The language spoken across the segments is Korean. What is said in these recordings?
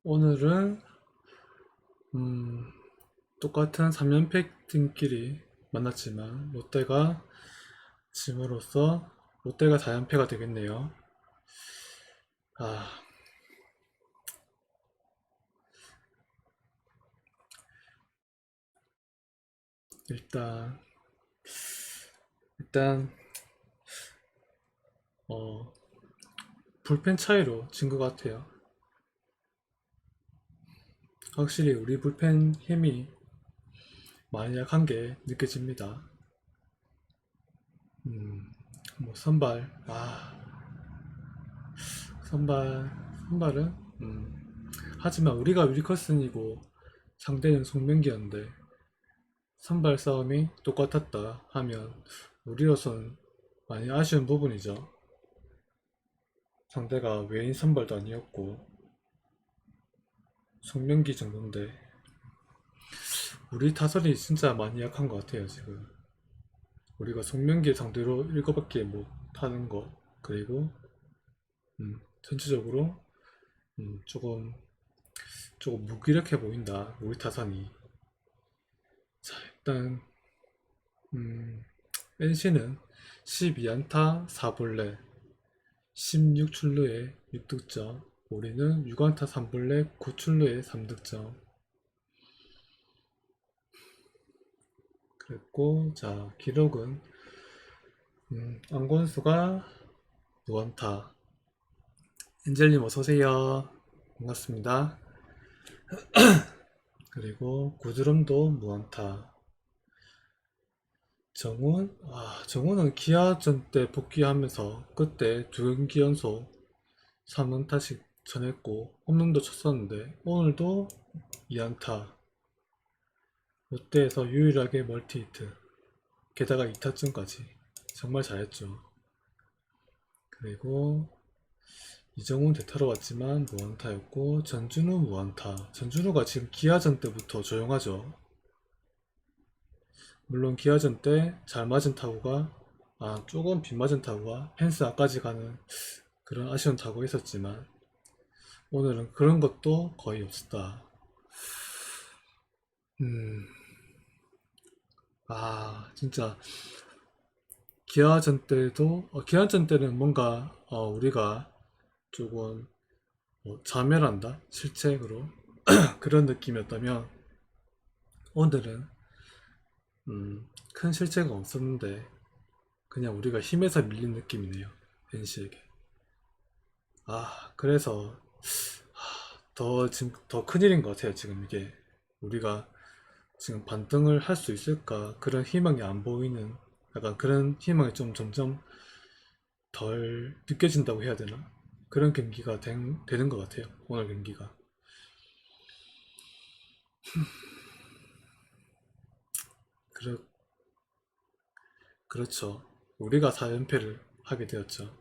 오늘은 똑같은 3연패 팀끼리 만났지만 롯데가 짐으로써 롯데가 4연패가 되겠네요. 아, 일단 일단 어, 불펜 차이로 진 것 같아요. 확실히 우리 불펜 힘이 많이 약한 게 느껴집니다. 뭐 선발 선발은 하지만 우리가 윌커슨이고 상대는 송명기였는데 선발 싸움이 똑같았다 하면 우리로선 많이 아쉬운 부분이죠. 상대가 외인 선발도 아니었고 송명기 정도인데 우리 타선이 진짜 많이 약한 것 같아요 지금. 우리가 송명기 상대로 7밖에 못 하는 거, 그리고 전체적으로 조금 무기력해 보인다 우리 타선이. 자, 일단 NC는 12안타 4볼넷 16출루에 6득점, 우리는 6안타 3볼넷 9출루에 3득점. 그랬고, 자, 기록은 안건수가 무안타. 엔젤님 어서오세요. 반갑습니다. 그리고 구드럼도 무안타. 정훈은 기아전 때 복귀하면서 그때 두 경기 연속 3안타씩 전했고 홈런도 쳤었는데 오늘도 2안타. 롯데에서 유일하게 멀티히트, 게다가 2타점까지. 정말 잘했죠. 그리고 이정훈 대타로 왔지만 무안타였고 전준우 무안타. 전준우가 지금 기아전 때부터 조용하죠. 물론 기아전 때 잘 맞은 타구가 조금 빗맞은 타구가 펜스 앞까지 가는 그런 아쉬운 타구가 있었지만 오늘은 그런 것도 거의 없었다. 음, 진짜 기아전 때는 뭔가 우리가 조금 자멸한다 실책으로 그런 느낌이었다면 오늘은 큰 실책은 없었는데 그냥 우리가 힘에서 밀린 느낌이네요, NC에게. 그래서 지금 더 큰일인 것 같아요. 지금 이게 우리가 지금 반등을 할 수 있을까, 그런 희망이 안 보이는, 약간 그런 희망이 좀 점점 덜 느껴진다고 해야 되나, 그런 경기가 되는 것 같아요, 오늘 경기가. 그렇, 그렇죠. 우리가 4연패를 하게 되었죠.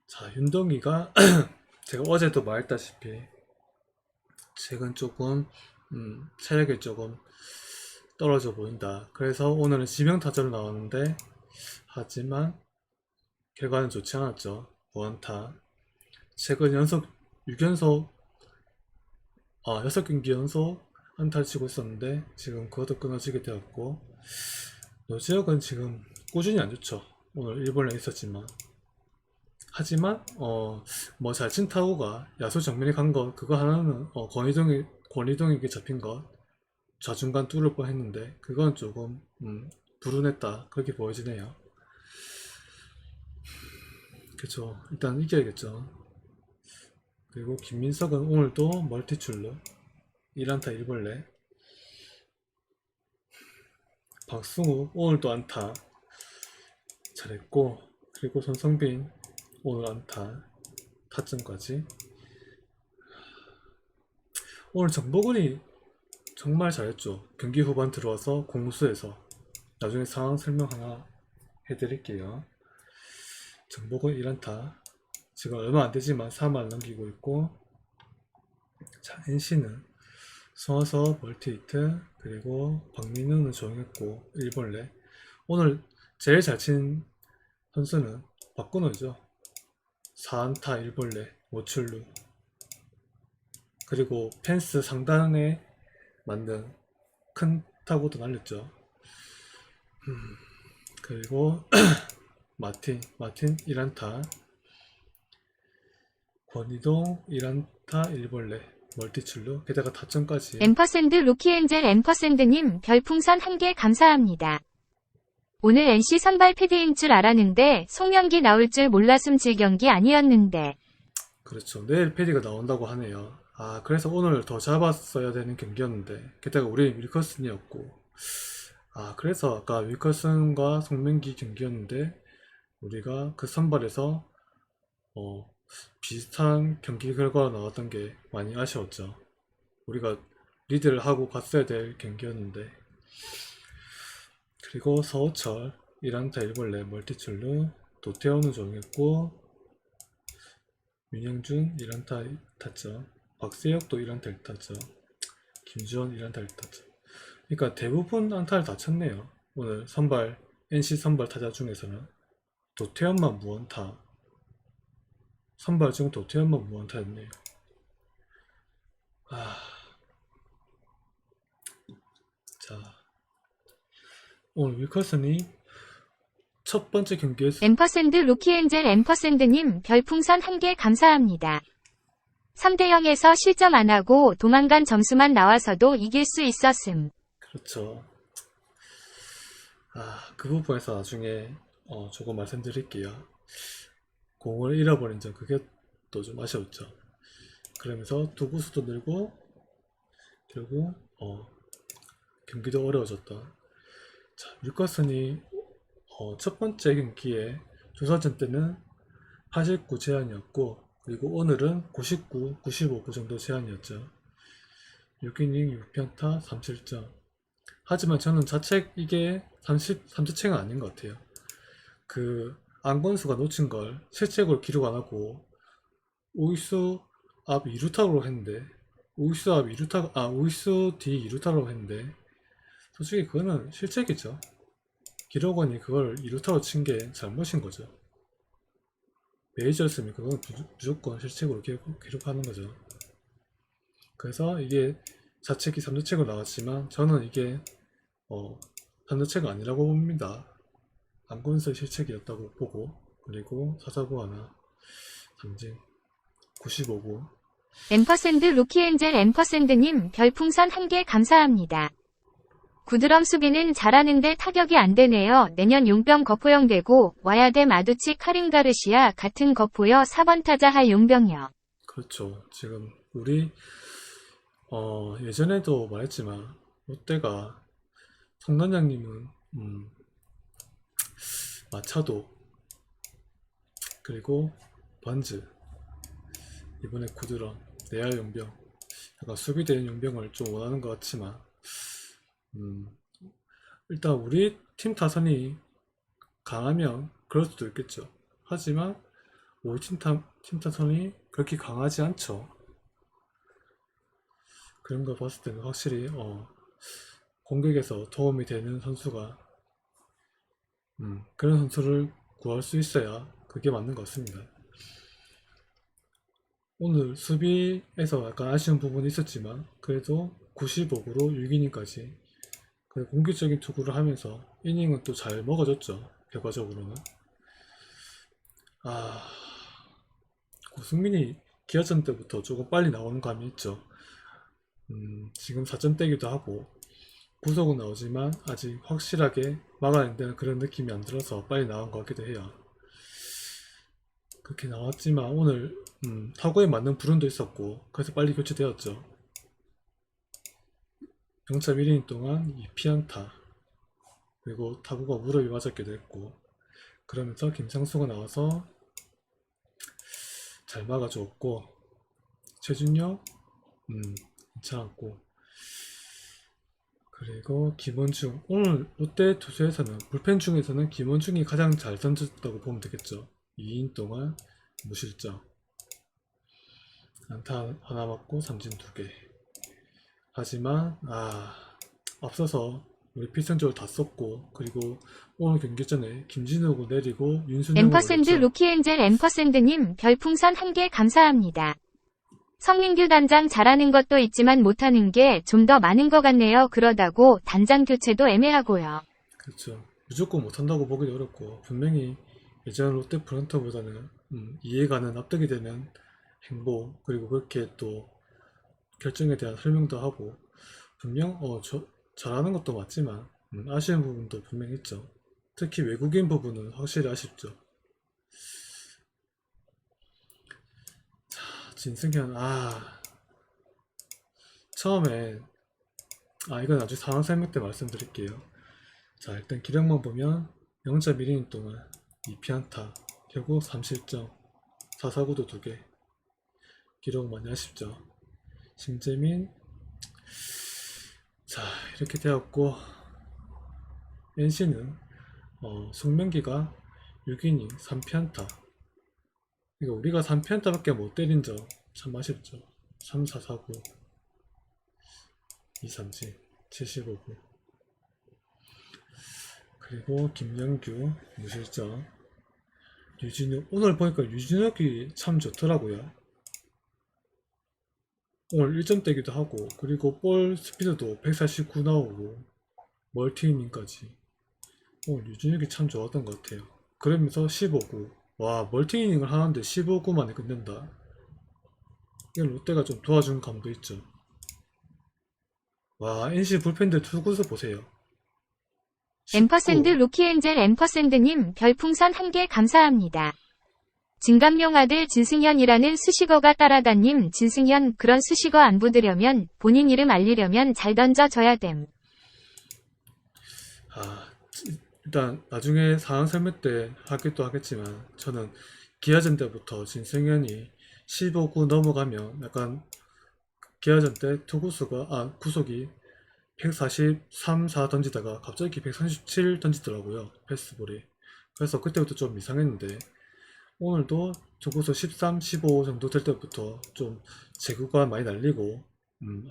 자, 윤동이가 제가 어제도 말했다시피 최근 조금 체력이 조금 떨어져 보인다. 그래서 오늘은 지명타자로 나왔는데 하지만 결과는 좋지 않았죠. 무안타. 최근 연속 6연속 6경기 연속 안타를 치고 있었는데 지금 그것도 끊어지게 되었고, 노지혁은 지금 꾸준히 안 좋죠. 오늘 일본에 있었지만. 하지만 뭐 잘 친 타구가 야수 정면에 간 거, 그거 하나는 권희동에게 잡힌 것 좌중간 뚫을 뻔 했는데 그건 조금 불운했다, 그렇게 보여지네요. 그쵸, 일단 이겨야겠죠. 그리고 김민석은 오늘도 멀티출루 1안타 1볼넷. 박승우 오늘도 안타 잘했고, 그리고 손성빈 오늘 안타 타점까지. 오늘 정보근이 정말 잘했죠. 경기 후반 들어와서 공수해서. 나중에 상황 설명 하나 해드릴게요. 정보근 1안타, 지금 얼마 안되지만 3할 넘기고 있고. 자, NC는 서서 멀티히트, 그리고 박민우는 조용했고 1볼넷. 오늘 제일 잘 친 선수는 박근호죠. 4안타 1볼넷 5출루. 그리고 펜스 상단에 맞는 큰 타구도 날렸죠. 그리고 마틴 1안타, 권희동 1안타 1벌레 멀티출루, 게다가 타점까지. 앰퍼샌드 루키엔젤 앰퍼샌드님 별풍선 1개 감사합니다. 오늘 NC 선발 패드인 줄 알았는데 송명기 나올 줄 몰랐음. 질경기 아니었는데. 그렇죠. 내일 패디가 나온다고 하네요. 아, 그래서 오늘 더 잡았어야 되는 경기였는데, 게다가 우리 윌커슨이었고, 아, 그래서 아까 윌커슨과 송명기 경기였는데 우리가 그 선발에서 비슷한 경기 결과가 나왔던 게 많이 아쉬웠죠. 우리가 리드를 하고 갔어야 될 경기였는데. 그리고 서우철 1안타 1벌레 멀티출루, 도태현은 조용했고, 윤영준 1안타 1타점, 박세혁도 1안타 1타점, 김주원 1안타 1타점. 그러니까 대부분 안타를 다 쳤네요. 오늘 선발 NC 선발 타자 중에서는 도태현만 무안타, 선발 중 도태현만 무안타였네요. 자, 오늘 윌커슨이 첫 번째 경기에서 앰퍼샌드 루키엔젤 앰퍼샌드님 별풍선 1개 감사합니다. 3대0에서 실점 안하고 도망간 점수만 나와서도 이길 수 있었음. 그렇죠. 그 부분에서 나중에 조금 말씀드릴게요. 공을 잃어버린 점, 그게 또 좀 아쉬웠죠. 그러면서 투구수도 늘고 결국 경기도 어려워졌다. 자, 윌커슨이 첫 번째 경기에 조사전 때는 89 제한이었고, 그리고 오늘은 99, 95 정도 제한이었죠. 6이닝 6편타 3실점. 하지만 저는 자책 이게 3자책은 아닌 것 같아요. 그 안건수가 놓친 걸 실책으로 기록 안 하고 우익수 앞 2루타로 했는데, 우익수 앞 2루타, 우익수 뒤 2루타로 했는데, 솔직히 그거는 실책이죠. 기록원이 그걸 2루타로 친 게 잘못인 거죠. 메이저였으면 그건 무조건 실책으로 기록하는 거죠. 그래서 이게 자책이 3자책으로 나왔지만 저는 이게 3자책은 아니라고 봅니다. 안건수의 실책이었다고 보고, 그리고 사사구 하나, 삼진 95구. 앰퍼샌드 루키엔젤 앰퍼샌드님 별풍선 1개 감사합니다. 구드럼 수비는 잘하는데 타격이 안 되네요. 내년 용병 거포형 되고 와야 돼. 마두치 카림 가르시아 같은 거포여 4번 타자 할 용병이요. 그렇죠. 지금 우리 예전에도 말했지만 롯데가 성난장님은 마차도, 그리고 번즈, 이번에 구드럼, 내야 용병, 약간 수비대인 용병을 좀 원하는 것 같지만 일단 우리 팀 타선이 강하면 그럴 수도 있겠죠. 하지만 우리 팀 타선이 그렇게 강하지 않죠. 그런 거 봤을 때는 확실히 공격에서 도움이 되는 선수가 그런 선수를 구할 수 있어야 그게 맞는 것 같습니다. 오늘 수비에서 약간 아쉬운 부분이 있었지만 그래도 95구로 6이닝까지 공격적인 투구를 하면서 이닝은 또 잘 먹어줬죠. 결과적으로는. 고승민이 기아전 때부터 조금 빨리 나오는 감이 있죠. 지금 4점대기도 하고 구속은 나오지만 아직 확실하게 막아낸다는 그런 느낌이 안 들어서 빨리 나온 것 같기도 해요. 그렇게 나왔지만 오늘 타구에 맞는 불운도 있었고 그래서 빨리 교체되었죠. 병참 1이닝 동안 2피안타, 그리고 타구가 무릎이 맞았기도 했고, 그러면서 김상수가 나와서 잘 막아주었고, 최준혁 괜찮았고, 그리고 김원중, 오늘 롯데 투수에서는 불펜 중에서는 김원중이 가장 잘 던졌다고 보면 되겠죠. 2이닝 동안 무실점, 안타 하나 맞고 삼진 2개. 하지만 앞서서 우리 필승적으로 다 썼고, 그리고 오늘 경기 전에 김진욱을 내리고 윤순영을 앰퍼샌드 올렸죠. 루키엔젤 앰퍼샌드님 별풍선 1개 감사합니다. 성민규 단장 잘하는 것도 있지만 못하는 게 좀 더 많은 것 같네요. 그러다고 단장 교체도 애매하고요. 그렇죠. 무조건 못한다고 보기도 어렵고 분명히 예전 롯데 프런트보다는 이해가는 납득이 되는 행보 그리고 그렇게 또 결정에 대한 설명도 하고 분명 잘하는 것도 맞지만 아쉬운 부분도 분명히 있죠. 특히 외국인 부분은 확실히 아쉽죠. 진승현 처음에 이건 나중에 상황 설명 때 말씀드릴게요. 자, 일단 기록만 보면 0.1이닝 동안 2피안타 결국 3실점 4사구도 2개 기록 많이 아쉽죠. 심재민 자 이렇게 되었고 NC는 송명기가 6이닝 3피안타 이거 우리가 3피안타밖에 못 때린 점 참 아쉽죠. 3, 4, 4구 2, 3진 75구 그리고 김영규 무실점 유진욱 오늘 보니까 유진욱이 참 좋더라고요. 오늘 1점대기도 하고 그리고 볼 스피드도 149 나오고 멀티이닝까지 오늘 유진욱이 참 좋았던 것 같아요. 그러면서 15구 와 멀티이닝을 하는데 15구 만에 끝낸다. 이건 롯데가 좀 도와준 감도 있죠. 와 NC 불펜들 투구수 보세요. 앰퍼샌드 루키엔젤 앰퍼샌드님 별풍선 1개 감사합니다. 진감용 아들 진승현이라는 수식어가 따라다님 진승현 그런 수식어 안 붙으려면 본인 이름 알리려면 잘 던져줘야 됨. 일단 나중에 상황 설명 때 하기도 하겠지만 저는 기아전 때부터 진승현이 15구 넘어가면 약간 기아전 때 투구수가 구속이 143, 4 던지다가 갑자기 137 던지더라고요. 패스볼이. 그래서 그때부터 좀 이상했는데 오늘도 투구수 13, 15 정도 될 때부터 좀 제구가 많이 날리고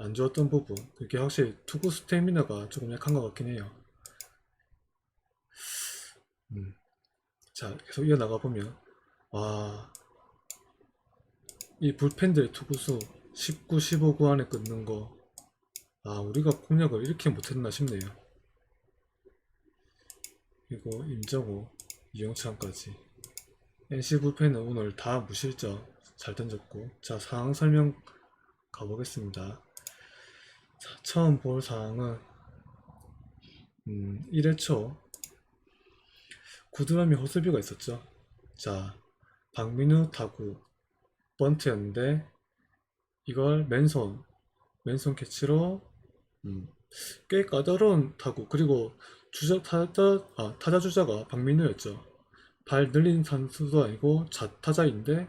안 좋았던 부분 그게 확실히 투구 스태미너가 조금 약한 것 같긴 해요. 자 계속 이어나가 보면 이 불펜들 투구수 19, 15구 안에 끊는 거 우리가 공략을 이렇게 못했나 싶네요. 그리고 임정호, 이영찬까지 NC 불펜은 오늘 다 무실점 잘 던졌고 자 상황 설명 가보겠습니다. 자, 처음 볼 상황은 1회 초 구드럼이 호수비가 있었죠. 자 박민우 타구 번트였는데 이걸 맨손 캐치로 꽤 까다로운 타구 그리고 타자 주자가 박민우였죠. 발 늘린 선수도 아니고 타자인데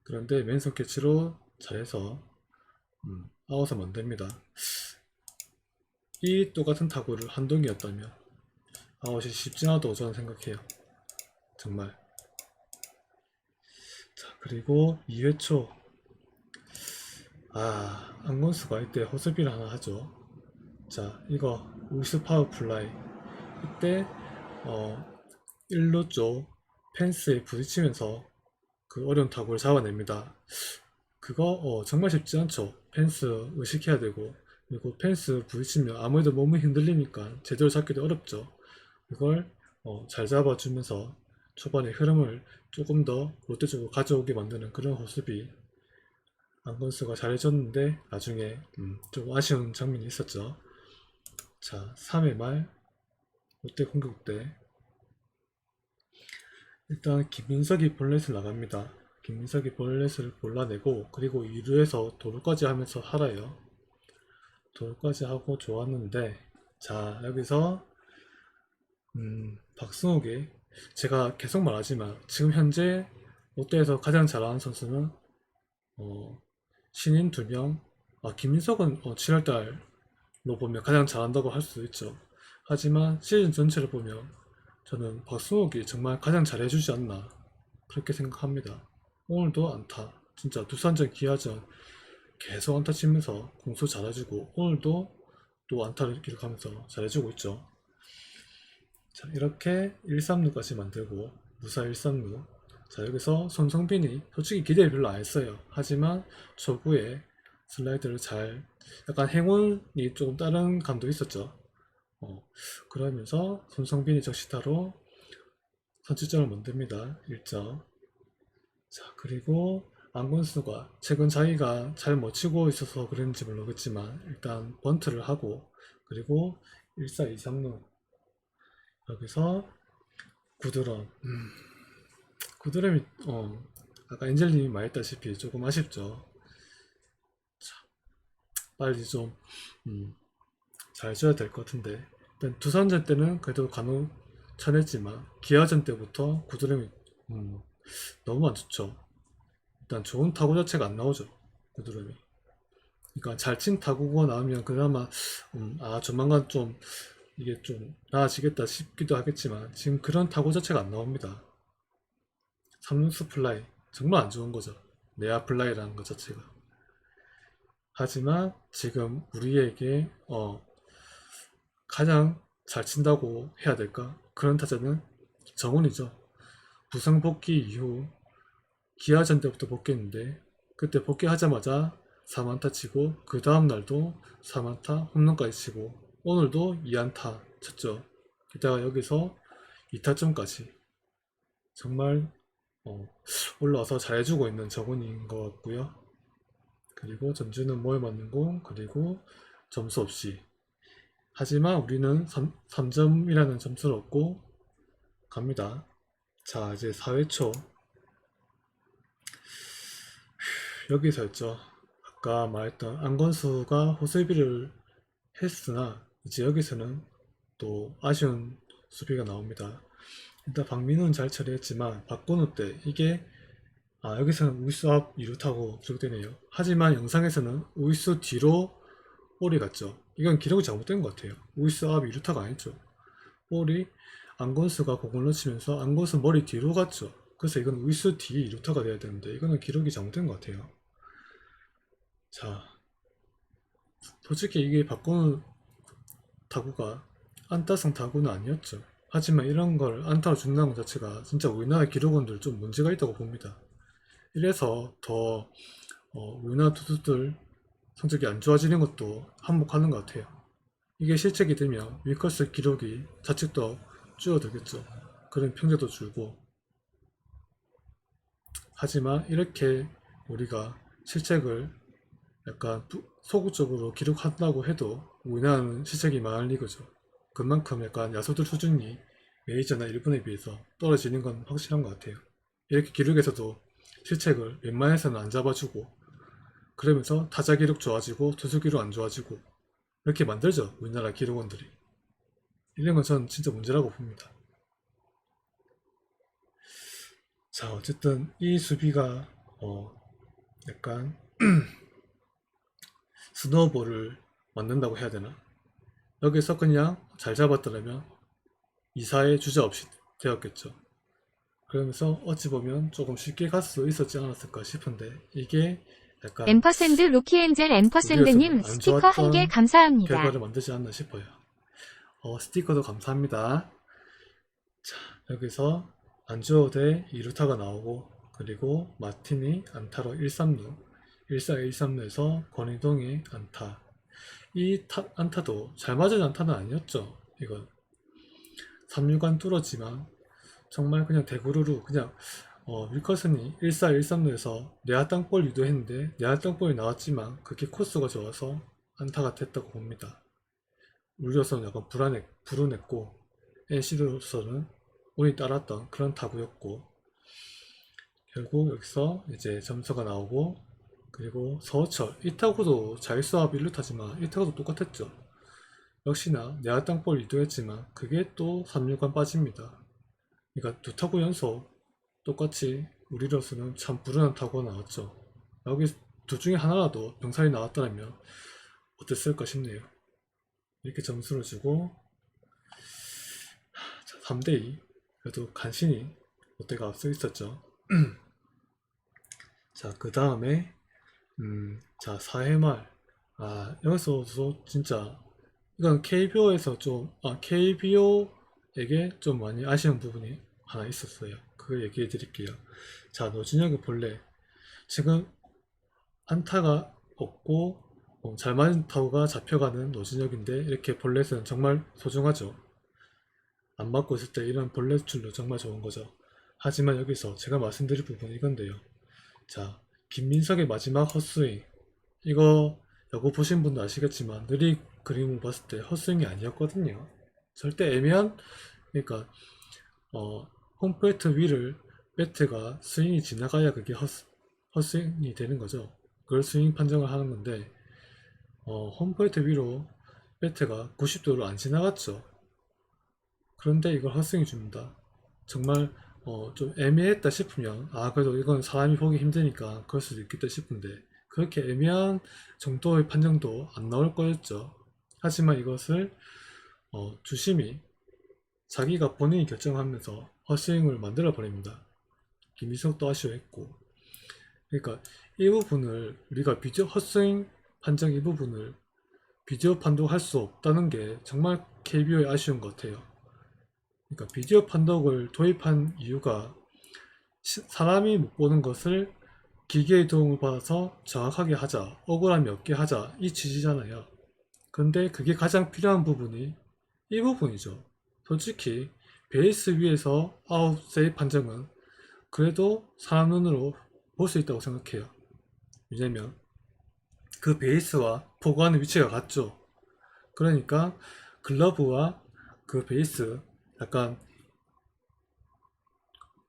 그런데 맨손 캐치로 잘해서 아웃을 만듭니다. 이 똑같은 타구를 한동이었다면 아웃이 쉽지 않아도 저는 생각해요. 정말. 자 그리고 2회 초 안건수가 이때 호수비를 하나 하죠. 자 이거 우스 파워 플라이 이때 1루 쪽 펜스에 부딪히면서 그 어려운 타구를 잡아냅니다. 그거 정말 쉽지 않죠. 펜스 의식해야 되고 그리고 펜스 부딪히면 아무래도 몸이 흔들리니까 제대로 잡기도 어렵죠. 이걸 잘 잡아주면서 초반에 흐름을 조금 더 롯데 쪽으로 가져오게 만드는 그런 호수비 안건수가 잘해줬는데 나중에 좀 아쉬운 장면이 있었죠. 자 3회 말 롯데 공격 때 일단 김민석이 볼넷을 나갑니다. 김민석이 볼넷을 골라내고 그리고 2루에서 도루까지 하면서 살아요. 도루까지 하고 좋았는데 자 여기서 박승욱이 제가 계속 말하지만 지금 현재 롯데에서 가장 잘하는 선수는 신인 2명 김민석은 7월달로 보면 가장 잘한다고 할 수도 있죠. 하지만 시즌 전체를 보면 저는 박승욱이 정말 가장 잘해주지 않나 그렇게 생각합니다. 오늘도 안타 진짜 두산전 기아전 계속 안타 치면서 공수 잘해주고 오늘도 또 안타를 기록하면서 잘해주고 있죠. 자 이렇게 1, 3루까지 만들고 무사 1, 3루 자, 여기서 손성빈이 솔직히 기대 별로 안 했어요. 하지만 초구에 슬라이드를 잘, 약간 행운이 조금 다른 감도 있었죠. 그러면서 손성빈이 적시타로 선취점을 만듭니다. 1점. 자, 그리고 안건수가 최근 자기가 잘 못 치고 있어서 그런지 모르겠지만 일단 번트를 하고, 그리고 1사 2, 3루 여기서 구드럼. 구드럼이 아까 엔젤님이 말했다시피 조금 아쉽죠. 빨리 좀 잘 줘야 될 것 같은데, 일단 두산전 때는 그래도 간혹 쳐냈지만 기아전 때부터 구드럼이 너무 안 좋죠. 일단 좋은 타구 자체가 안 나오죠, 구드럼이. 그러니까 잘 친 타구가 나오면 그나마 조만간 좀 이게 좀 나아지겠다 싶기도 하겠지만 지금 그런 타구 자체가 안 나옵니다. 3루수 플라이 정말 안 좋은 거죠, 내야 플라이라는 것 자체가. 하지만 지금 우리에게 가장 잘 친다고 해야 될까? 그런 타자는 정훈이죠. 부상 복귀 이후 기아전 때부터 복귀했는데 그때 복귀하자마자 4만타 치고 그 다음날도 4만타 홈런까지 치고 오늘도 2안타 쳤죠. 게다가 여기서 2타점까지 정말 올라와서 잘해주고 있는 정훈인 것 같고요. 그리고 전주는 뭐에 맞는 공, 그리고 점수 없이. 하지만 우리는 3점이라는 점수를 얻고 갑니다. 자, 이제 4회 초 여기서였죠. 아까 말했던 안건수가 호수비를 했으나 이제 여기서는 또 아쉬운 수비가 나옵니다. 일단 박민우는 잘 처리했지만 박건우 때 이게 여기서는 우익수 앞 2루타고 기록되네요. 하지만 영상에서는 우익수 뒤로 볼이 갔죠. 이건 기록이 잘못된 것 같아요. 우익수 앞 2루타가 아니죠. 볼이 안건수가 공을 놓치면서 안건수 머리 뒤로 갔죠. 그래서 이건 우익수 뒤 2루타가 돼야 되는데 이거는 기록이 잘못된 것 같아요. 자, 솔직히 이게 박건우 타구가 안타성 타구는 아니었죠. 하지만 이런 걸 안타로 준다는 것 자체가 진짜 우리나라 기록원들 좀 문제가 있다고 봅니다. 이래서 더 우리나라 투수들 성적이 안 좋아지는 것도 한몫하는 것 같아요. 이게 실책이 되면 위커스 기록이 자칫 더 줄어들겠죠. 그런 평자도 줄고. 하지만 이렇게 우리가 실책을 약간 소극적으로 기록한다고 해도 우리나라는 실책이 많은 리그죠. 그만큼 약간 야수들 수준이 메이저나 일본에 비해서 떨어지는 건 확실한 것 같아요. 이렇게 기록에서도 실책을 웬만해서는 안 잡아주고 그러면서 타자 기록 좋아지고 투수 기록 안 좋아지고 이렇게 만들죠, 우리나라 기록원들이. 이런 건 전 진짜 문제라고 봅니다. 자, 어쨌든 이 수비가 약간 스노우볼을 만든다고 해야 되나? 여기서 그냥 잘 잡았더라면 2사의 주저없이 되었겠죠. 그러면서 어찌 보면 조금 쉽게 갈 수 있었지 않았을까 싶은데 이게 약간 앰퍼샌드 루키엔젤 앰퍼샌드님 안 스티커 좋았던 1개 감사합니다. 결과를 만들지 않나 싶어요. 스티커도 감사합니다. 자, 여기서 안주호대 2루타가 나오고 그리고 마틴이 안타로 1-3루 1-4, 1-3루에서 권희동이 안타. 이 안타도 잘 맞은 안타는 아니었죠. 이건 3루간 뚫었지만 정말 그냥 대구르르 그냥 윌커슨이 1-4, 1-3루에서 내야 땅볼 유도했는데 내야 땅볼이 나왔지만 그게 코스가 좋아서 안타가 됐다고 봅니다. 우리로서는 약간 불운했고 NC로서는 운이 따랐던 그런 타구였고 결국 여기서 이제 점수가 나오고 그리고 서호철 이 타구도 자유수압 1루타지만 이 타구도 똑같았죠. 역시나 내야 땅볼 유도했지만 그게 또 3루간 빠집니다. 그러니까 두 타구 연속 똑같이 우리로서는 참 불운한 타구가 나왔죠. 여기 둘 중에 하나라도 병살이 나왔다면 어땠을까 싶네요. 이렇게 점수를 주고 3대2 그래도 간신히 롯데가 앞서 있었죠. 자, 그 다음에 자 4회 말 여기서도 진짜 이건 KBO에서 KBO에게 좀 많이 아쉬운 부분이 하나 있었어요. 그거 얘기해 드릴게요. 자, 노진혁의 본래 지금 안타가 없고 잘 맞은 타구가 잡혀가는 노진혁인데 이렇게 볼넷은 정말 소중하죠. 안 맞고 있을 때 이런 볼넷 출루 정말 좋은 거죠. 하지만 여기서 제가 말씀드릴 부분은 이건데요. 자, 김민석의 마지막 헛스윙, 이거 야구 보신 분도 아시겠지만 느리 그림을 봤을 때 헛스윙이 아니었거든요. 절대 애매한, 그러니까 홈플레이트 위를 배트가 스윙이 지나가야 그게 헛스윙이 되는 거죠. 그걸 스윙 판정을 하는 건데 홈플레이트 위로 배트가 90도로 안 지나갔죠. 그런데 이걸 헛스윙이 줍니다. 정말 좀 애매했다 싶으면 그래도 이건 사람이 보기 힘드니까 그럴 수도 있겠다 싶은데 그렇게 애매한 정도의 판정도 안 나올 거였죠. 하지만 이것을 주심이 자기가 본인이 결정하면서 헛스윙을 만들어 버립니다. 김희석도 아쉬워했고, 그러니까 이 부분을 우리가 비디오 헛스윙 판정 이 부분을 비디오 판독할 수 없다는 게 정말 KBO의 아쉬운 것 같아요. 그러니까 비디오 판독을 도입한 이유가 사람이 못 보는 것을 기계의 도움을 받아서 정확하게 하자, 억울함이 없게 하자, 이 취지잖아요. 근데 그게 가장 필요한 부분이 이 부분이죠. 솔직히 베이스 위에서 아웃 세이브 판정은 그래도 사람 눈으로 볼 수 있다고 생각해요. 왜냐면 그 베이스와 포구하는 위치가 같죠. 그러니까 글러브와 그 베이스 약간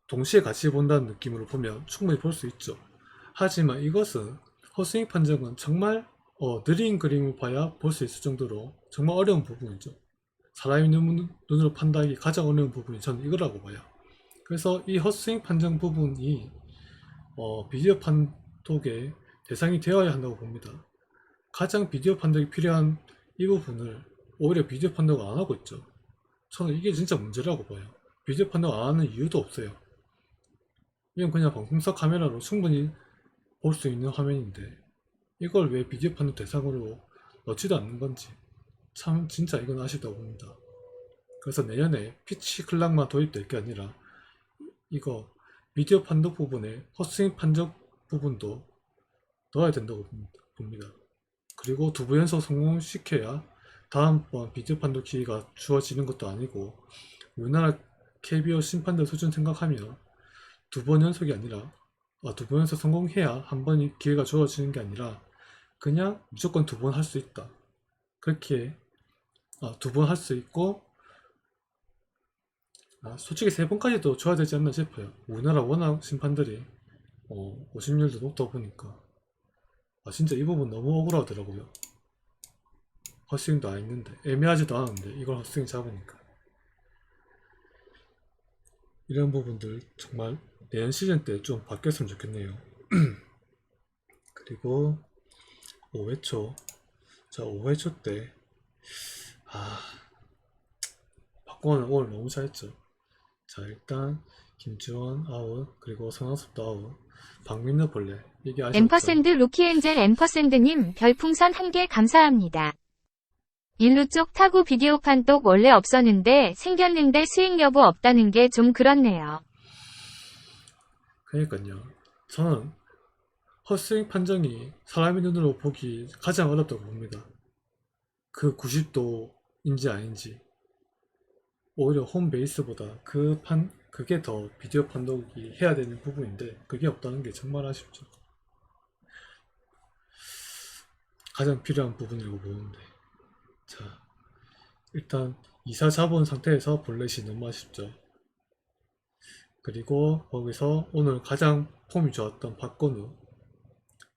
동시에 같이 본다는 느낌으로 보면 충분히 볼 수 있죠. 하지만 이것은 헛스윙 판정은 정말 느린 그림을 봐야 볼 수 있을 정도로 정말 어려운 부분이죠. 사람이 눈으로 판단하기 가장 어려운 부분이 저는 이거라고 봐요. 그래서 이 헛스윙 판정 부분이 비디오 판독의 대상이 되어야 한다고 봅니다. 가장 비디오 판독이 필요한 이 부분을 오히려 비디오 판독을 안 하고 있죠. 저는 이게 진짜 문제라고 봐요. 비디오 판독 안 하는 이유도 없어요. 이건 그냥 방송사 카메라로 충분히 볼 수 있는 화면인데 이걸 왜 비디오 판독 대상으로 넣지도 않는 건지 참 진짜 이건 아쉽다고 봅니다. 그래서 내년에 피치 클락만 도입될 게 아니라 이거 비디오 판독 부분에 헛스윙 판정 부분도 넣어야 된다고 봅니다. 그리고 2부 연속 성공시켜야 다음번 비디오 판독 기회가 주어지는 것도 아니고 우리나라 KBO 심판들 수준 생각하면 2번 연속이 아니라 2번 연속 성공해야 한 번이 기회가 주어지는 게 아니라 그냥 무조건 2번 할 수 있다. 그렇게 2번 할 수 있고 솔직히 3번까지도 줘야 되지 않나 싶어요. 우리나라 워낙 심판들이 50률도 높다 보니까 진짜 이 부분 너무 억울하더라고요. 헛스윙도 안 있는데 애매하지도 않은데 이걸 헛스윙 잡으니까 이런 부분들 정말 내년 시즌 때 좀 바뀌었으면 좋겠네요. 그리고 5회초 자 5회초 때 박건은 오늘 너무 잘했죠. 자 일단 김주원 아웃 그리고 성학섭도 아웃 박민호 볼래 이게 아쉬웠죠. 앰퍼샌드 루키엔젤 앰퍼샌드님 별풍선 1개 감사합니다. 일루 쪽 타구 비디오 판독 원래 없었는데 생겼는데 스윙 여부 없다는 게 좀 그렇네요. 그러니까요. 저는 헛스윙 판정이 사람의 눈으로 보기 가장 어렵다고 봅니다. 그 90도인지 아닌지 오히려 홈베이스보다 그게 더 비디오 판독이 해야 되는 부분인데 그게 없다는 게 정말 아쉽죠. 가장 필요한 부분이라고 보는데 자 일단 2사 잡은 상태에서 볼넷이 너무 아쉽죠. 그리고 거기서 오늘 가장 폼이 좋았던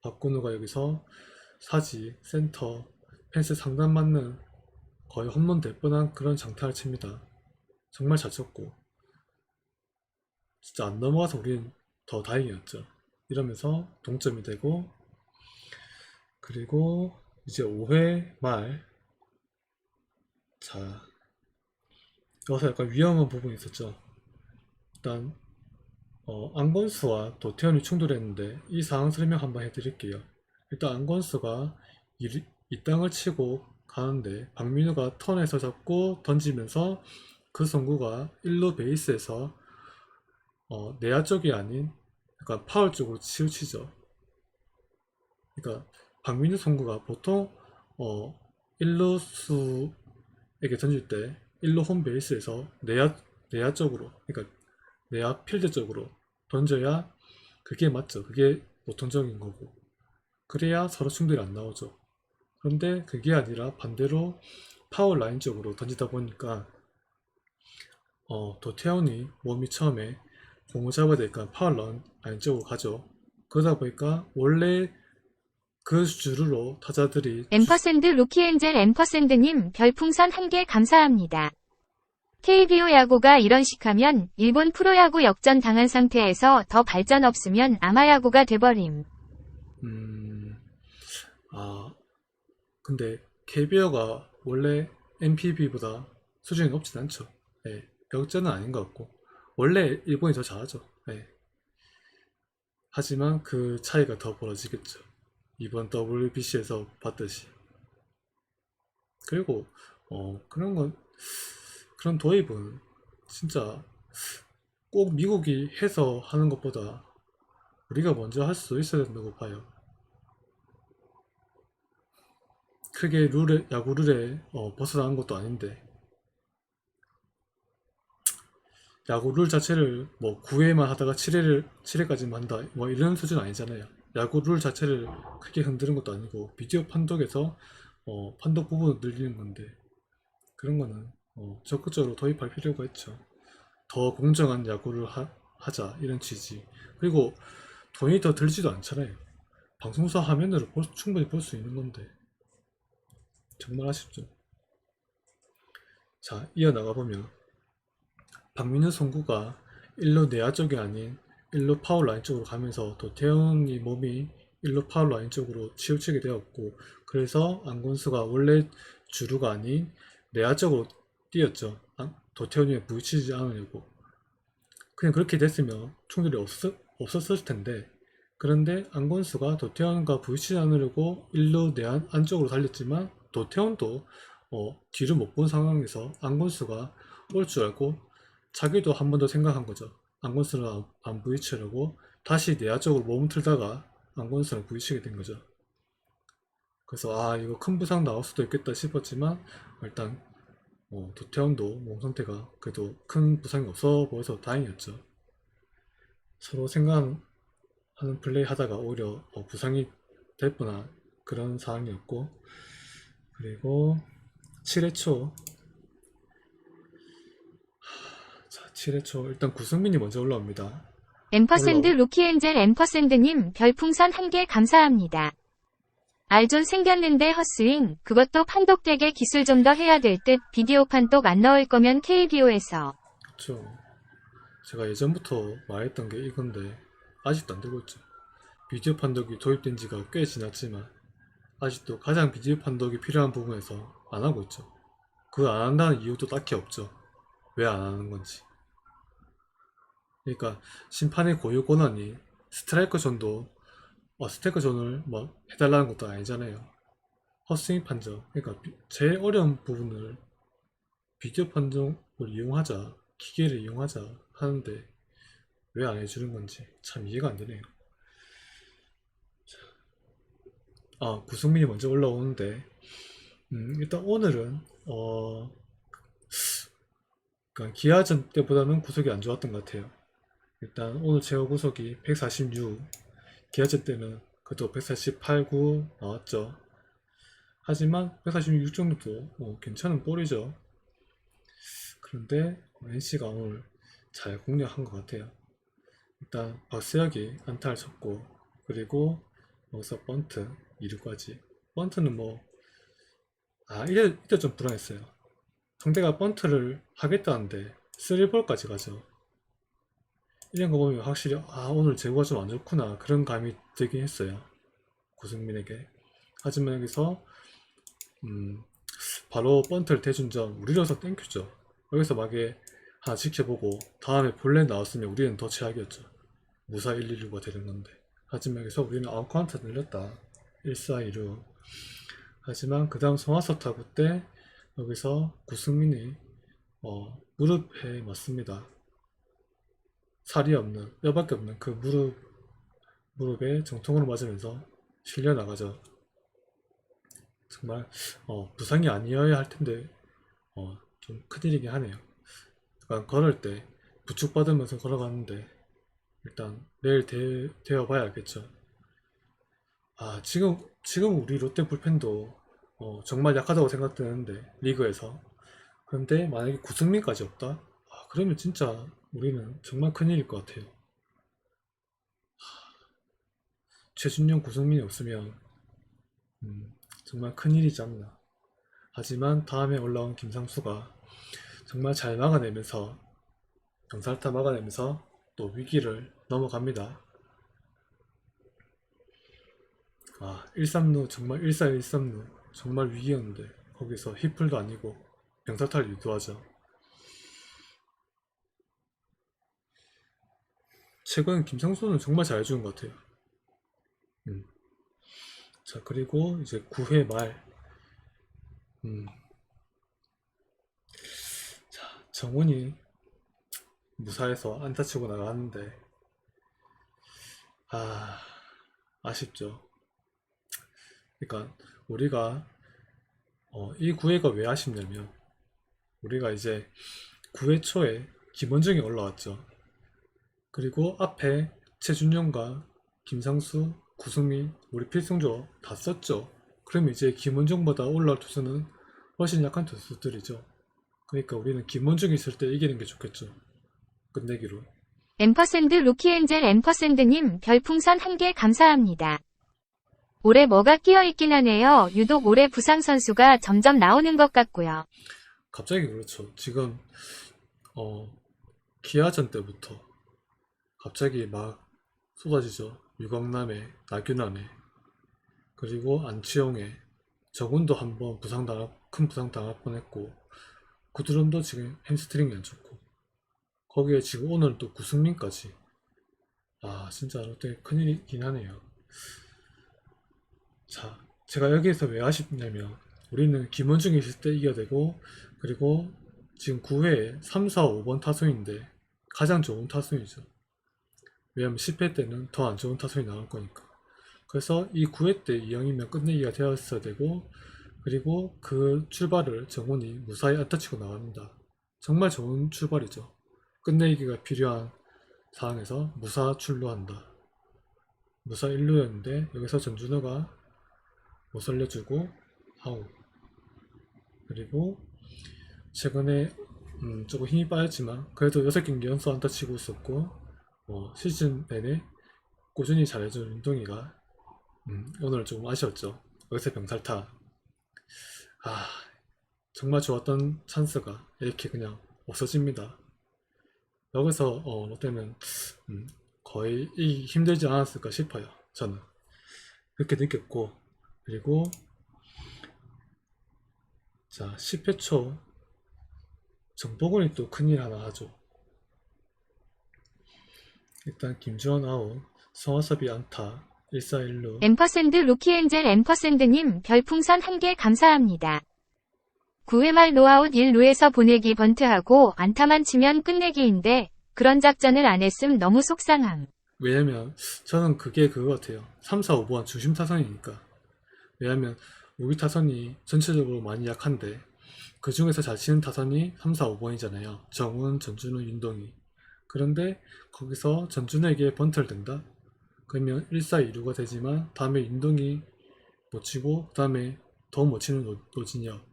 박건우가 여기서 사지, 센터, 펜스 상단 맞는 거의 홈런 될 뻔한 그런 장타를 칩니다. 정말 잘 쳤고 진짜 안 넘어가서 우리는 더 다행이었죠. 이러면서 동점이 되고 그리고 이제 5회 말 자 여기서 약간 위험한 부분이 있었죠. 일단 안건수와 도태현이 충돌했는데 이 상황 설명 한번 해드릴게요. 일단 안건수가 이 땅을 치고 가는데 박민우가 턴에서 잡고 던지면서 그 송구가 1루 베이스에서 내야 쪽이 아닌 약간 파울 쪽으로 치우치죠. 그러니까 박민우 선수가 보통 1루수에게 던질 때 1루 홈베이스에서 내야 쪽으로, 그러니까 내야 필드 쪽으로 던져야 그게 맞죠. 그게 보통적인 거고, 그래야 서로 충돌이 안 나오죠. 그런데 그게 아니라 반대로 파울 라인 쪽으로 던지다 보니까 도태훈이 몸이 처음에 공을 잡아야 되니까 파울 라인 쪽으로 가죠. 그러다 보니까 원래 그 주루로 타자들이 앰퍼샌드 루키엔젤 앰퍼샌드님 별풍선 1개 감사합니다. KBO 야구가 이런 식하면 일본 프로야구 역전 당한 상태에서 더 발전 없으면 아마야구가 돼버림. 근데 KBO가 원래 NPB보다 수준이 높진 않죠. 예, 역전은 아닌 것 같고 원래 일본이 더 잘하죠. 예. 하지만 그 차이가 더 벌어지겠죠. 이번 WBC에서 봤듯이. 그리고 그런 도입은 진짜 꼭 미국이 해서 하는 것보다 우리가 먼저 할 수 있어야 된다고 봐요. 크게 야구 룰에 벗어나는 것도 아닌데, 야구 룰 자체를 뭐 9회만 하다가 7회까지만 한다 뭐 이런 수준 아니잖아요. 야구 룰 자체를 크게 흔드는 것도 아니고 비디오 판독에서 판독 부분을 늘리는 건데, 그런 거는 적극적으로 도입할 필요가 있죠. 더 공정한 야구를 하자 이런 취지. 그리고 돈이 더 들지도 않잖아요. 방송사 화면으로 충분히 볼 수 있는 건데 정말 아쉽죠. 자, 이어나가 보면 박민우 선수가 1루 내야 쪽이 아닌 1루 파울 라인 쪽으로 가면서 도태훈이 몸이 1루 파울 라인 쪽으로 치우치게 되었고, 그래서 안건수가 원래 주루가 아닌 내야 쪽으로 뛰었죠. 도태훈이 부딪히지 않으려고. 그냥 그렇게 됐으면 충돌이 없었을 텐데, 그런데 안건수가 도태훈과 부딪히지 않으려고 1루 내야 안쪽으로 달렸지만 도태훈도 뒤를 못 본 상황에서 안건수가 올 줄 알고 자기도 한 번 더 생각한 거죠. 안건수는 안 부딪히려고 다시 내야 쪽으로 몸을 틀다가 안건수랑 부딪히게 된 거죠. 그래서 이거 큰 부상 나올 수도 있겠다 싶었지만 일단 도태훈도 몸 상태가 그래도 큰 부상이 없어 보여서 다행이었죠. 서로 생각하는 플레이 하다가 오히려 부상이 될 뻔한 그런 상황이었고, 그리고 7회 초, 자 7회 초 일단 구승민이 먼저 올라옵니다. 앰퍼샌드 루키엔젤 앰퍼샌드님 별풍선 1개 감사합니다. 알존 생겼는데 헛스윙, 그것도 판독되게 기술 좀 더 해야 될 듯. 비디오 판독 안 넣을 거면 KBO에서. 그쵸. 제가 예전부터 말했던 게 이건데 아직도 안 되고 있죠. 비디오 판독이 도입된 지가 꽤 지났지만 아직도 가장 비디오 판독이 필요한 부분에서 안 하고 있죠. 그거 안 한다는 이유도 딱히 없죠. 왜 안 하는 건지. 그러니까 심판의 고유 권한이 스트라이크 존도 스트라이크 존을 뭐 해달라는 것도 아니잖아요. 헛스윙 판정, 그러니까 제일 어려운 부분을 비디오 판정을 이용하자, 기계를 이용하자 하는데 왜 안 해주는 건지 참 이해가 안 되네요. 구승민이 먼저 올라오는데, 일단 오늘은 그러니까 기아전 때보다는 구속이 안 좋았던 것 같아요. 일단 오늘 제어 구속이 146, 기아전 때는 그래도 148, 9 나왔죠. 하지만 146 정도도 괜찮은 볼이죠. 그런데 NC가 오늘 잘 공략한 것 같아요. 일단 박세혁이 안타를 쳤고, 그리고 여기서 번트 2루까지. 번트는 이때 좀 불안했어요. 상대가 번트를 하겠다는데 3볼까지 가죠. 이런 거 보면 확실히 오늘 제구가 좀 안 좋구나 그런 감이 들긴 했어요, 구승민에게. 하지만 여기서 바로 번트를 대준 점 우리로서 땡큐죠. 여기서 막에 하나 지켜보고 다음에 볼넷 나왔으면 우리는 더 최악이었죠. 무사 1, 2루가 되는 건데. 하지만 여기서 우리는 아웃카운트 늘렸다. 1, 4, 2루. 하지만 그 다음 송하서 타구 때 여기서 구승민이 무릎에 맞습니다. 살이 없는, 뼈밖에 없는 그 무릎에 정통으로 맞으면서 실려 나가죠. 정말 부상이 아니어야 할 텐데 좀 큰일이긴 하네요. 약간 걸을 때 부축받으면서 걸어가는데 일단 내일 되어 봐야 알겠죠. 아, 지금 우리 롯데 불펜도 정말 약하다고 생각되는데 리그에서. 그런데 만약에 구승민까지 없다? 아, 그러면 진짜 우리는 정말 큰일일 것 같아요. 최준용, 구승민이 없으면 정말 큰일이지 않나. 하지만 다음에 올라온 김상수가 정말 잘 막아내면서 병살타 막아내면서 또 위기를 넘어갑니다. 아, 1-3루 정말 1-4-1-3루 정말 위기였는데 거기서 히플도 아니고 병살타를 유도하죠. 최근 김상수는 정말 잘해주는 것 같아요. 음. 자, 그리고 이제 9회 말 음. 자, 정훈이 무사해서 안타 치고 나가는데 아, 아쉽죠. 그러니까 우리가 이 9회가 왜 아쉽냐면 우리가 이제 9회 초에 김원중이 올라왔죠. 그리고 앞에 최준용과 김상수, 구승민, 우리 필승조 다 썼죠. 그럼 이제 김원중보다 올라올 투수는 훨씬 약한 투수들이죠. 그러니까 우리는 김원중이 있을 때 이기는 게 좋겠죠. 끝내기로. 앰퍼샌드 루키엔젤 앰퍼샌드님 별풍선 1개 감사합니다. 올해 뭐가 끼어있긴 하네요. 유독 올해 부상 선수가 점점 나오는 것 같고요. 갑자기 그렇죠. 지금 기아전 때부터 갑자기 막 쏟아지죠. 유광남에, 나균남에, 그리고 안치홍에, 정훈도 한번 큰 부상 당할 뻔했고, 구드론도 지금 햄스트링이 안 좋고, 거기에 지금 오늘 또 구승민까지. 아, 진짜 롯데 큰일이긴 하네요. 자, 제가 여기에서 왜 아쉽냐면, 우리는 김원중이 있을 때 이겨야 되고, 그리고 지금 9회에 3, 4, 5번 타순인데, 가장 좋은 타순이죠. 왜냐면 10회 때는 더 안 좋은 타순이 나올 거니까. 그래서 이 9회 때 이영이면 끝내기가 되었어야 되고, 그리고 그 출발을 정훈이 무사히 안타치고 나갑니다. 정말 좋은 출발이죠. 끝내기가 필요한 상황에서 무사 출루한다. 무사 1루였는데 여기서 전준호가 못 살려주고 아웃. 그리고 최근에 조금 힘이 빠졌지만 그래도 6경기 연속 안타 치고 있었고 시즌 내내 꾸준히 잘해준 윤동이가 오늘 좀 아쉬웠죠. 여기서 병살타. 아, 정말 좋았던 찬스가 이렇게 그냥 없어집니다. 여기서 롯데는 거의 이기기 힘들지 않았을까 싶어요. 저는 그렇게 느꼈고, 그리고 자 10회 초 정보근이 또 큰일 하나 하죠. 일단 김주원 아웃, 성화섭이 안타, 1-4-1루. 앰퍼샌드 루키엔젤 앰퍼샌드님 별풍선 1개 감사합니다. 9회 말 노아웃 1루에서 보내기 번트하고 안타만 치면 끝내기인데 그런 작전을 안 했음 너무 속상함. 왜냐면 저는 그게 그거 같아요. 3, 4, 5번 중심 타선이니까. 왜냐면 우리 타선이 전체적으로 많이 약한데 그 중에서 잘 치는 타선이 3, 4, 5번이잖아요. 정훈, 전준우, 윤동희. 그런데 거기서 전준우에게 번트를 댄다? 그러면 1-4-2루가 되지만 다음에 윤동희 못 치고 그 다음에 더 못 치는 노진혁.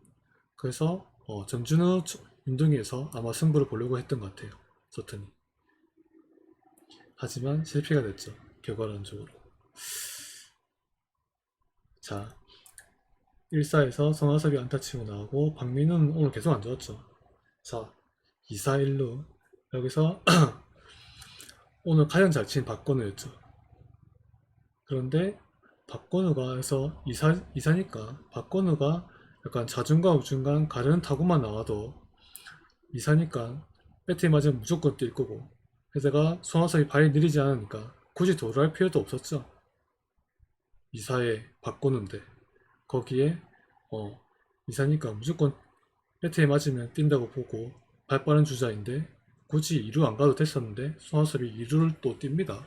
그래서 전준우, 윤동희에서 아마 승부를 보려고 했던 것 같아요. 서튼이. 하지만 실패가 됐죠. 결과론적으로. 자, 1사에서 성화섭이 안타 치고 나오고 박민우는 오늘 계속 안 좋았죠. 자, 2사 1루 여기서 오늘 가장 잘 친 박건우였죠. 그런데 박건우가 해서 2사니까 박건우가 약간 좌중간 우중간 가르는 타구만 나와도 2사니까 배트에 맞으면 무조건 뛸 거고, 게다가 성화섭이 발이 느리지 않으니까 굳이 도루할 필요도 없었죠. 2사에 박건우인데 거기에 이사니까 무조건 배트에 맞으면 뛴다고 보고 발 빠른 주자인데 굳이 2루 안 가도 됐었는데 손아섭이 2루를 또 뜁니다.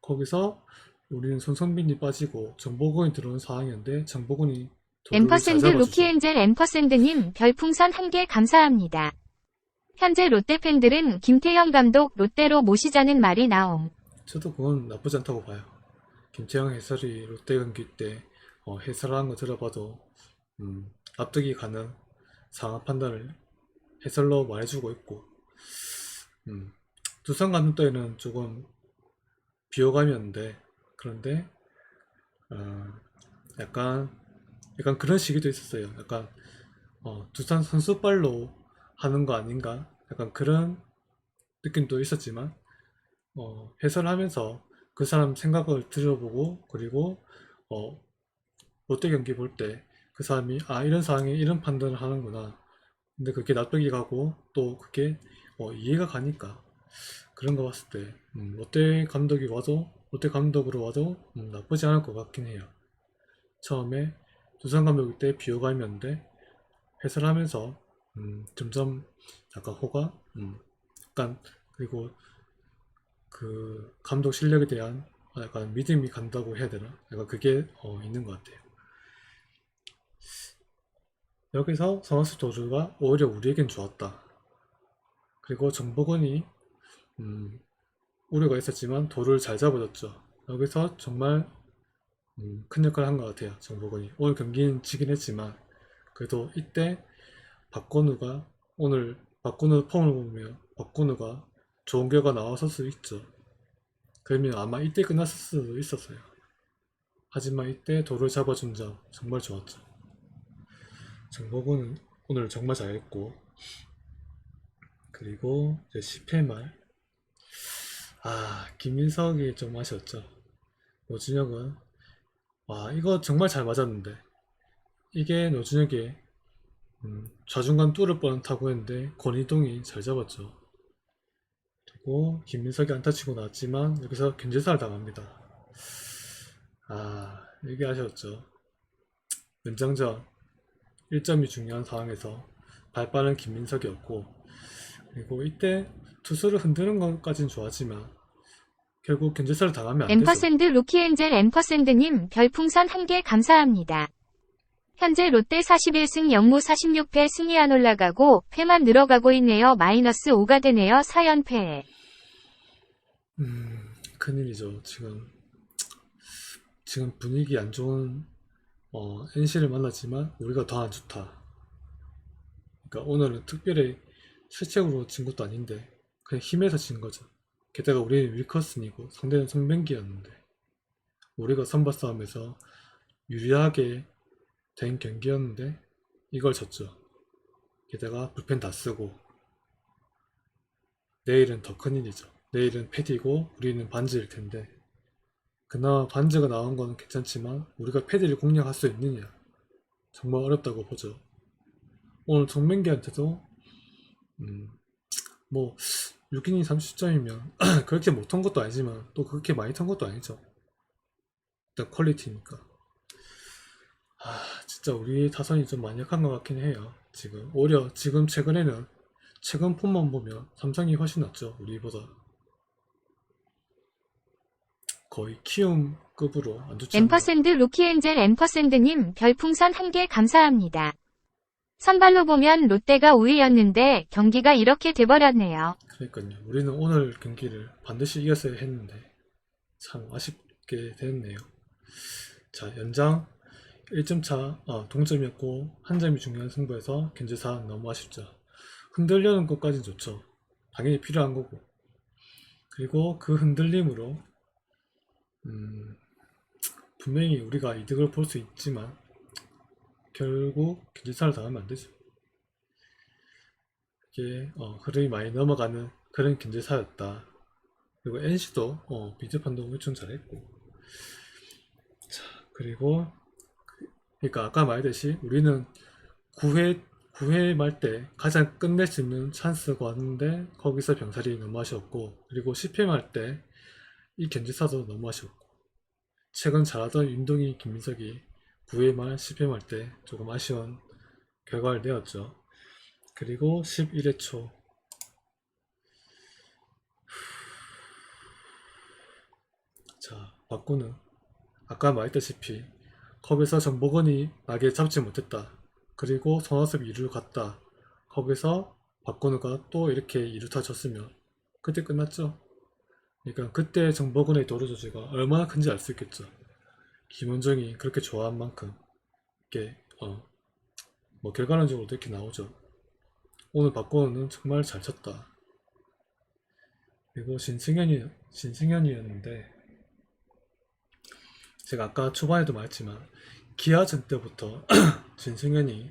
거기서 우리는 손성빈이 빠지고 정보근이 들어오는 상황이었는데 정보근이 도루를 잘 앰퍼샌드 잡아주죠. 루키엔젤 앰퍼샌드님 별풍선 1개 감사합니다. 현재 롯데 팬들은 김태형 감독 롯데로 모시자는 말이 나옴. 저도 그건 나쁘지 않다고 봐요. 김태형 해설이 롯데 경기 때 해설하는 거 들어봐도 납득이 가는 상황 판단을 해설로 말해주고 있고 두산 감독 때는 조금 비호감이었는데 그런데 약간 그런 시기도 있었어요. 약간 두산 선수발로 하는 거 아닌가? 약간 그런 느낌도 있었지만 해설하면서 그 사람 생각을 들어보고 그리고 롯데 경기 볼 때 그 사람이 이런 상황에 이런 판단을 하는구나. 근데 그게 납득이 가고 또 그게 이해가 가니까 그런 거 봤을 때 롯데 감독으로 와도 나쁘지 않을 것 같긴 해요. 처음에 두산 감독일 때 비호감이었는데 해설하면서 점점 약간 호감, 약간 그리고 그 감독 실력에 대한 약간 믿음이 간다고 해야 되나? 약간 그게 있는 것 같아요. 여기서 선수 도루가 오히려 우리에겐 좋았다. 그리고 정보근이 우려가 있었지만 도루를 잘 잡아줬죠. 여기서 정말 큰 역할을 한 것 같아요. 정보근이 오늘 경기는 지긴 했지만 그래도 이때 박건우가 오늘 박건우 폼을 보면 박건우가 좋은 결과 나왔을 수 있죠. 그러면 아마 이때 끝났을 수도 있었어요. 하지만 이때 도를 잡아준 점 정말 좋았죠. 정보군은 오늘 정말 잘했고 그리고 이제 10회 말 김민석이 좀 아쉬웠죠. 노준혁은 와 이거 정말 잘 맞았는데 이게 노준혁이 좌중간 뚫을 뻔하고 했는데 권희동이 잘 잡았죠. 그리고 김민석이 안타 치고 나왔지만 여기서 견제사를 당합니다. 이게 아쉬웠죠. 연장전 1점이 중요한 상황에서 발빠른 김민석이었고 그리고 이때 투수를 흔드는 것까진 좋았지만 결국 견제사를 당하면 안 되죠. 앰퍼샌드 루키엔젤 앰퍼샌드님 별풍선 1개 감사합니다. 현재 롯데 41승 0무 46패 승리 안 올라가고 패만 늘어가고 있네요. 마이너스 5가 되네요. 4연패. 큰일이죠. 지금 분위기 안 좋은 NC를 만났지만 우리가 더 안 좋다. 그러니까 오늘은 특별히 실책으로 진 것도 아닌데 그냥 힘에서 진 거죠. 게다가 우리는 윌커슨이고 상대는 송병기였는데 우리가 선발 싸움에서 유리하게 된 경기였는데 이걸 졌죠. 게다가 불펜 다 쓰고 내일은 더 큰일이죠. 내일은 패디고 우리는 반지일 텐데 그나마 반지가 나온 건 괜찮지만 우리가 패디를 공략할 수 있느냐 정말 어렵다고 보죠. 오늘 정명기한테도 뭐 6이닝 30점이면 그렇게 못한 것도 아니지만 또 그렇게 많이 탄 것도 아니죠. 일단 퀄리티니까 진짜 우리 타선이 좀 많이 약한 것 같긴 해요. 지금 오히려 지금 최근에는 최근 폼만 보면 삼성이 훨씬 낫죠. 우리보다 거의 키움급으로 안 좋지 않나. 앰퍼샌드 루키엔젤 앰퍼샌드님 별풍선 1개 감사합니다. 선발로 보면 롯데가 우위였는데 경기가 이렇게 돼버렸네요. 그러니까요. 우리는 오늘 경기를 반드시 이겼어야 했는데 참 아쉽게 됐네요. 자, 연장 1점 차 동점이었고 한 점이 중요한 승부에서 견제사 너무 아쉽죠. 흔들려는 것까진 좋죠. 당연히 필요한 거고. 그리고 그 흔들림으로 분명히 우리가 이득을 볼 수 있지만 결국 견제사를 당하면 안 되죠. 이게 흐름이 많이 넘어가는 그런 견제사였다. 그리고 NC도 비디오 판독 엄청 잘했고. 자, 그리고 그러니까 아까 말했듯이 우리는 9회 말 때 가장 끝낼 수 있는 찬스가 왔는데 거기서 병살이 너무 아쉬웠고 그리고 10회 말 때 이 견제사도 너무 아쉬웠고 최근 잘하던 윤동희, 김민석이 9회 말, 10회 말 때 조금 아쉬운 결과를 내었죠. 그리고 11회 초 박구는 아까 말했다시피 컵에서 정보건이 나게 잡지 못했다. 그리고 손아섭이 2루를 갔다. 거기서 박건우가 또 이렇게 2루타 쳤으면 그때 끝났죠. 그러니까 그때 정보건의 도루 조지가 얼마나 큰지 알 수 있겠죠. 김원정이 그렇게 좋아한 만큼 이게 뭐 결과론적으로도 이렇게 나오죠. 오늘 박건우는 정말 잘 쳤다. 그리고 신승현이었는데 제가 아까 초반에도 말했지만 기아전 때부터 신승현이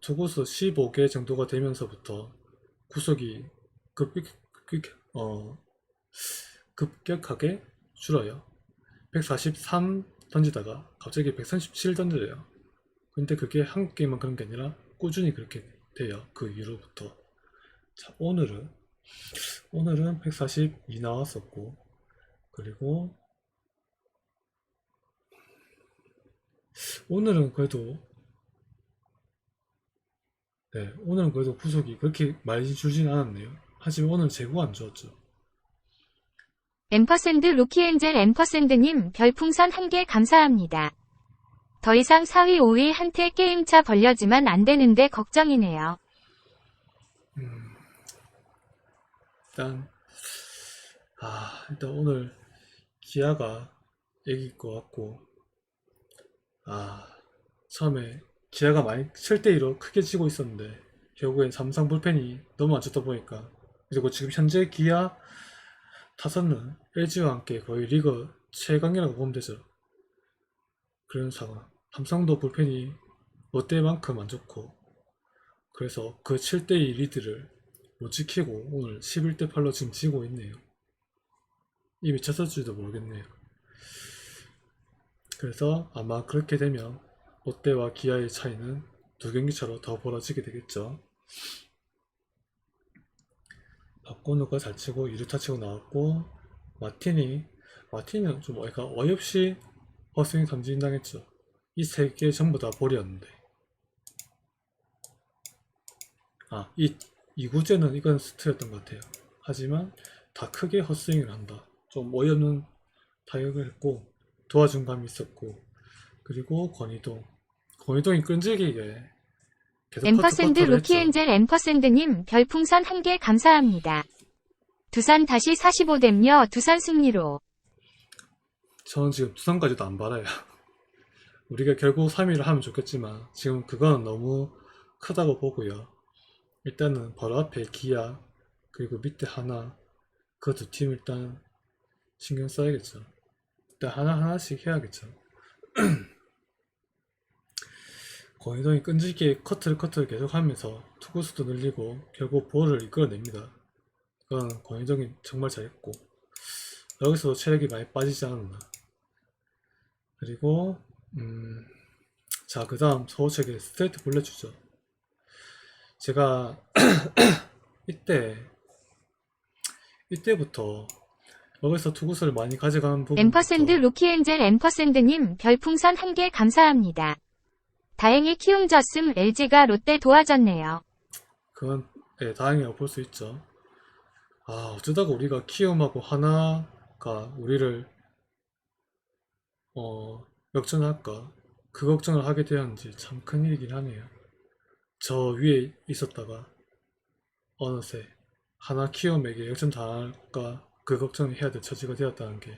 투구수 15개 정도가 되면서부터 구속이 급격하게 줄어요. 143 던지다가 갑자기 137 던져요. 근데 그게 한 게임만 그런 게 아니라 꾸준히 그렇게 돼요. 그 이후부터. 자, 오늘은 142 나왔었고, 그리고 오늘은 그래도 오늘은 그래도 구속이 그렇게 많이 줄진 않았네요. 하지만 오늘 제구가 안 좋았죠. 앰퍼샌드 루키엔젤 앰퍼샌드님 별풍선 1개 감사합니다. 더 이상 4위 5위 한테 게임차 벌려지면 안 되는데 걱정이네요. 일단 오늘 기아가 이길 것 같고, 처음에 기아가 많이 7대2로 크게 지고 있었는데 결국엔 삼성 불펜이 너무 안 좋다 보니까, 그리고 지금 현재 기아 타선은 LG와 함께 거의 리그 최강이라고 보면 되죠. 그런 상황. 삼성도 불펜이 롯데만큼 안 좋고, 그래서 그 7대2 리드를 못 지키고 오늘 11대8로 지금 지고 있네요. 이미 쳤을지도 모르겠네요. 그래서 아마 그렇게 되면 롯데와 기아의 차이는 2경기 차로 더 벌어지게 되겠죠. 박건우가 잘 치고 2루타 치고 나왔고, 마틴은 좀 약간 어이없이 허스윙 삼진 당했죠. 이 세 개 전부 다 볼이었는데, 이 이구제는 이건 스트였던 것 같아요. 하지만 다 크게 헛스윙을 한다. 좀 어이없는 타격을 했고 도와준 감이 있었고, 그리고 권희동이 끈질기게 계속 앰퍼샌드 퍼터를 했죠. 루키엔젤 앰퍼샌드님 별풍선 1개 감사합니다. 두산 다시 45댐요. 두산 승리로. 저는 지금 두산까지도 안 바라요. 우리가 결국 3위를 하면 좋겠지만 지금 그건 너무 크다고 보고요. 일단은 바로 앞에 기아 그리고 밑에 하나, 그 두 팀 일단 신경 써야겠죠. 일단 하나하나씩 해야겠죠. 권희동이 끈질기게 커트를 계속 하면서 투구수도 늘리고 결국 볼을 이끌어냅니다. 그건 권희동이 정말 잘했고, 여기서 체력이 많이 빠지지 않았나. 그리고 자, 그 다음 서호책에 스트레이트 볼내주죠. 제가 이때부터 여기서 투구수를 많이 가져가는 부분부터, 앰퍼샌드 루키엔젤 앰퍼샌드님 별풍선 1개 감사합니다. 다행히 키움 졌음 LG가 롯데 도와줬네요. 그건 다행이라고 볼 수 있죠. 어쩌다가 우리가 키움하고 하나가 우리를 역전할까, 그 걱정을 하게 되었는지 참 큰일이긴 하네요. 저 위에 있었다가 어느새 하나 키움에게 역전 당할까 그 걱정을 해야 될 처지가 되었다는 게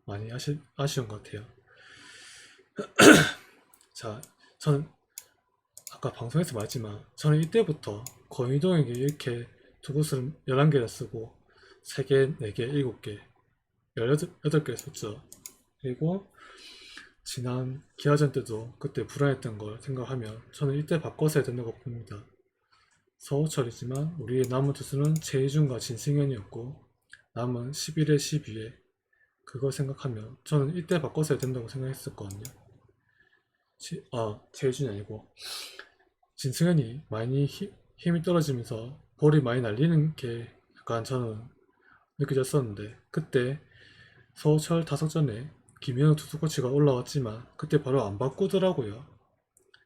많이 아쉬운 것 같아요. 자, 저는 아까 방송에서 말했지만 저는 이때부터 권희동에게 이렇게 투구수를 11개를 쓰고 3개, 4개, 7개, 18개를 썼죠. 그리고 지난 기아전 때도 그때 불안했던 걸 생각하면 저는 이때 바꿔서 해야 된다고 봅니다. 서호철이지만 우리의 남은 투수는 최희준과 진승현이었고 남은 11회, 12회, 그거 생각하면 저는 이때 바꿔서 해야 된다고 생각했었거든요. 최희준이 아니고 진승현이 많이 힘이 떨어지면서 볼이 많이 날리는 게 약간 저는 느껴졌었는데, 그때 서호철 타석전에 김현우 투수코치가 올라왔지만 그때 바로 안 바꾸더라고요.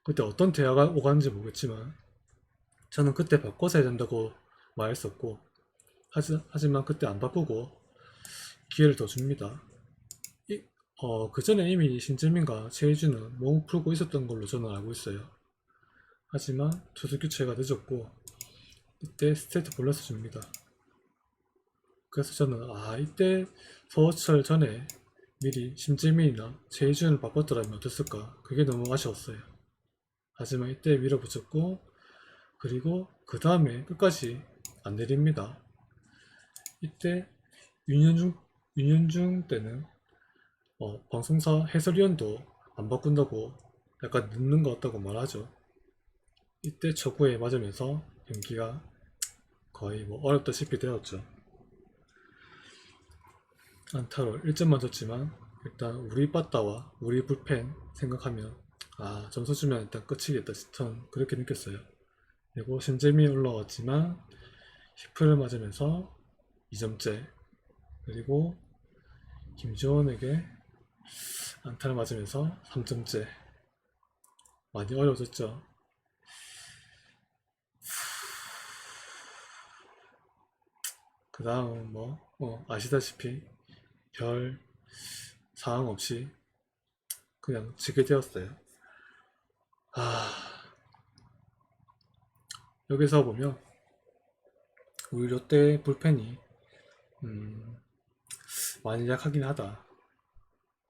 그때 어떤 대화가 오갔는지 모르겠지만 저는 그때 바꿔서 해야 된다고 말했었고, 하지만 그때 안 바꾸고 기회를 더 줍니다. 그 전에 이미 신재민과 최희준은 몸을 풀고 있었던 걸로 저는 알고 있어요. 하지만 투수 교체가 늦었고 이때 스테이트 볼러스 줍니다. 그래서 저는 이때 서호철 전에 미리 신재민이나 최희준을 바꿨더라면 어땠을까, 그게 너무 아쉬웠어요. 하지만 이때 밀어붙였고, 그리고 그 다음에 끝까지 안 내립니다. 이때 윤현중 때는 방송사 해설위원도 안 바꾼다고 약간 늦는 것 같다고 말하죠. 이때 초구에 맞으면서 경기가 거의 어렵다시피 되었죠. 안타로 1점만 줬지만 일단 우리 빠따와 우리 불펜 생각하면 점수 주면 일단 끝이겠다, 저는 그렇게 느꼈어요. 그리고 신재민이 올라왔지만 히프를 맞으면서 2점째, 그리고 김지원에게 안타를 맞으면서 3점째. 많이 어려워졌죠. 그 다음 아시다시피 별 사항 없이 그냥 지게 되었어요. 여기서 보면 우리 롯데 불펜이 많이 약하긴 하다,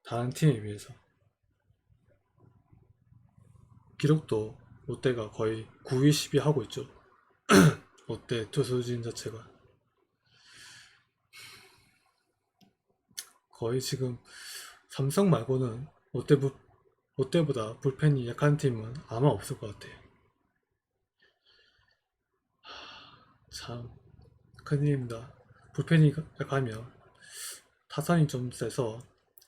다른 팀에 비해서. 기록도 롯데가 거의 9위 10위 하고 있죠. 롯데 투수진 자체가 거의 지금 삼성 말고는 롯데보다 불펜이 약한 팀은 아마 없을 것 같아요. 참 큰일입니다. 불펜이 약하면 타선이 좀 세서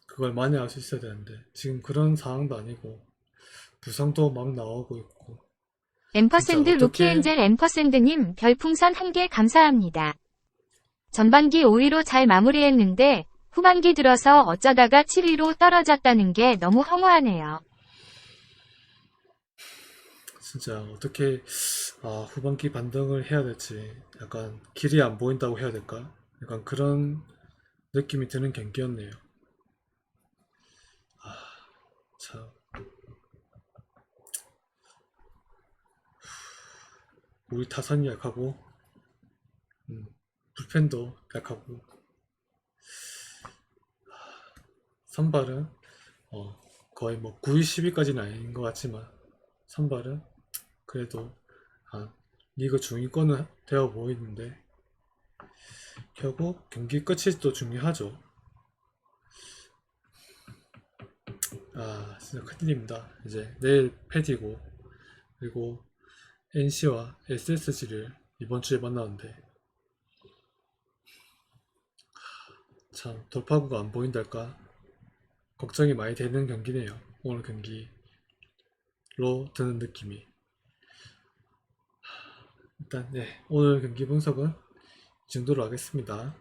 그걸 만회할 수 있어야 되는데 지금 그런 상황도 아니고 부상도 막 나오고 있고. 앰퍼샌드 진짜 어떻게 루키엔젤 앰퍼샌드님 별풍선 1개 감사합니다. 전반기 5위로 잘 마무리했는데 후반기 들어서 어쩌다가 7위로 떨어졌다는 게 너무 허무하네요. 진짜 어떻게 후반기 반등을 해야 될지, 약간 길이 안 보인다고 해야 될까? 약간 그런 느낌이 드는 경기였네요. 참 우리 타선이 약하고 불펜도 약하고, 선발은 거의 9위 10위까지는 아닌 것 같지만 선발은 그래도 리그 중위권은 되어 보이는데 결국 경기 끝이 또 중요하죠. 진짜 큰일입니다. 이제 내일 패디고, 그리고 NC와 SSG를 이번 주에 만나는데 참 돌파구가 안 보인달까 걱정이 많이 되는 경기네요. 오늘 경기로 드는 느낌이. 일단 오늘 경기 분석은 이 정도로 하겠습니다.